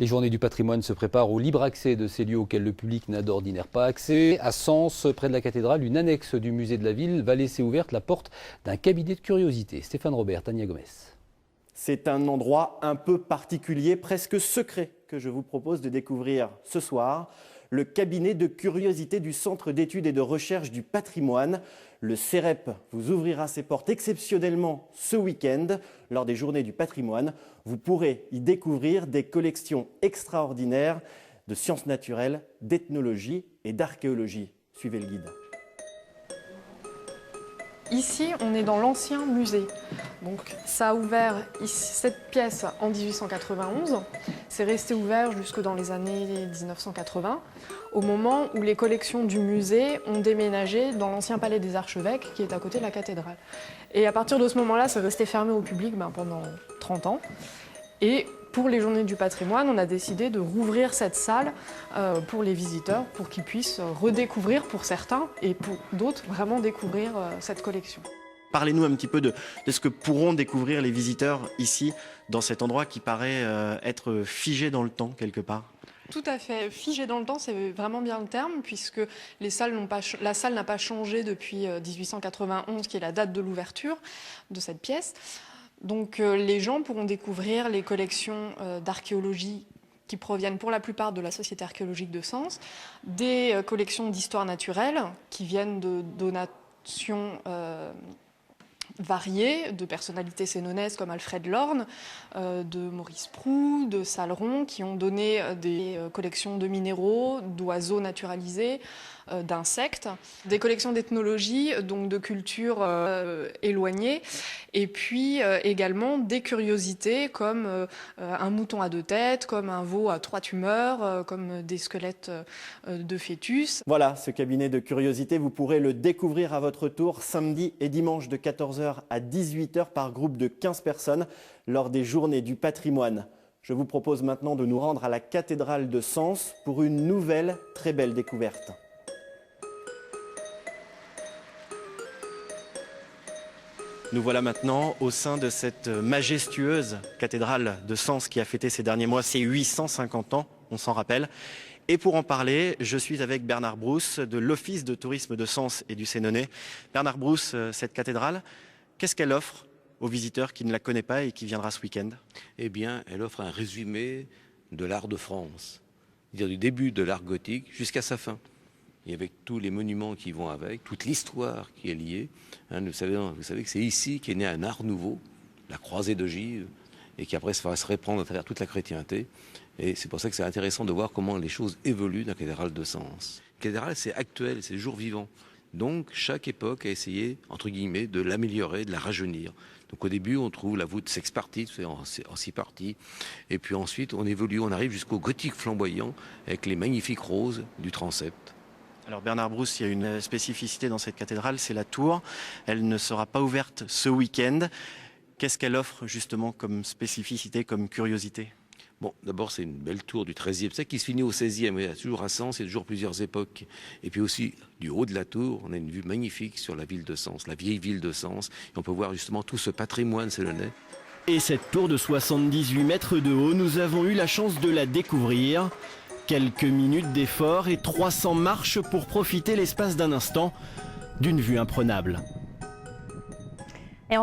Les journées du patrimoine se préparent au libre accès de ces lieux auxquels le public n'a d'ordinaire pas accès. À Sens, près de la cathédrale, une annexe du musée de la ville va laisser ouverte la porte d'un cabinet de curiosités. Stéphane Robert, Tania Gomez. C'est un endroit un peu particulier, presque secret, que je vous propose de découvrir ce soir. Le cabinet de curiosités du Centre d'études et de recherche du patrimoine. Le CEREP vous ouvrira ses portes exceptionnellement ce week-end, lors des journées du patrimoine. Vous pourrez y découvrir des collections extraordinaires de sciences naturelles, d'ethnologie et d'archéologie. Suivez le guide. Ici, on est dans l'ancien musée. Donc, ça a ouvert ici, cette pièce en 1891. C'est resté ouvert jusque dans les années 1980, au moment où les collections du musée ont déménagé dans l'ancien palais des archevêques, qui est à côté de la cathédrale. Et à partir de ce moment-là, c'est resté fermé au public pendant 30 ans. Et pour les journées du patrimoine, on a décidé de rouvrir cette salle pour les visiteurs, pour qu'ils puissent redécouvrir pour certains et pour d'autres vraiment découvrir cette collection. Parlez-nous un petit peu de ce que pourront découvrir les visiteurs ici, dans cet endroit qui paraît être figé dans le temps quelque part. Tout à fait. Figé dans le temps, c'est vraiment bien le terme, puisque la salle n'a pas changé depuis 1891, qui est la date de l'ouverture de cette pièce. Donc les gens pourront découvrir les collections d'archéologie qui proviennent pour la plupart de la Société archéologique de Sens, des collections d'histoire naturelle qui viennent de donations variées, de personnalités sénonaises comme Alfred Lorne, de Maurice Proux, de Saleron, qui ont donné des collections de minéraux, d'oiseaux naturalisés, d'insectes, des collections d'ethnologie, donc de cultures éloignées, et puis également des curiosités comme un mouton à 2 têtes, comme un veau à 3 tumeurs, comme des squelettes de fœtus. Voilà, ce cabinet de curiosités, vous pourrez le découvrir à votre tour samedi et dimanche de 14h à 18h par groupe de 15 personnes lors des journées du patrimoine. Je vous propose maintenant de nous rendre à la cathédrale de Sens pour une nouvelle très belle découverte. Nous voilà maintenant au sein de cette majestueuse cathédrale de Sens qui a fêté ces derniers mois ses 850 ans, on s'en rappelle. Et pour en parler, je suis avec Bernard Brousse de l'Office de tourisme de Sens et du Sénonais. Bernard Brousse, cette cathédrale, qu'est-ce qu'elle offre aux visiteurs qui ne la connaissent pas et qui viendra ce week-end? Eh bien, elle offre un résumé de l'art de France, c'est-à-dire du début de l'art gothique jusqu'à sa fin. Et avec tous les monuments qui vont avec, toute l'histoire qui est liée. Vous savez que c'est ici qu'est né un art nouveau, la croisée d'ogives, et qui après va se répandre à travers toute la chrétienté. Et c'est pour ça que c'est intéressant de voir comment les choses évoluent dans la cathédrale de Sens. La cathédrale, c'est actuel, c'est jour vivant. Donc chaque époque a essayé, entre guillemets, de l'améliorer, de la rajeunir. Donc au début, on trouve la voûte sexpartite, en 6 parties. Et puis ensuite, on évolue, on arrive jusqu'au gothique flamboyant, avec les magnifiques roses du transept. Alors Bernard Brousse, il y a une spécificité dans cette cathédrale, c'est la tour. Elle ne sera pas ouverte ce week-end. Qu'est-ce qu'elle offre justement comme spécificité, comme curiosité? Bon, d'abord, c'est une belle tour du XIIIe siècle qui se finit au XVIe. Il y a toujours à Sens, il y a toujours plusieurs époques. Et puis aussi, du haut de la tour, on a une vue magnifique sur la ville de Sens, la vieille ville de Sens. Et on peut voir justement tout ce patrimoine sénonais. Et cette tour de 78 mètres de haut, nous avons eu la chance de la découvrir. Quelques minutes d'effort et 300 marches pour profiter l'espace d'un instant d'une vue imprenable.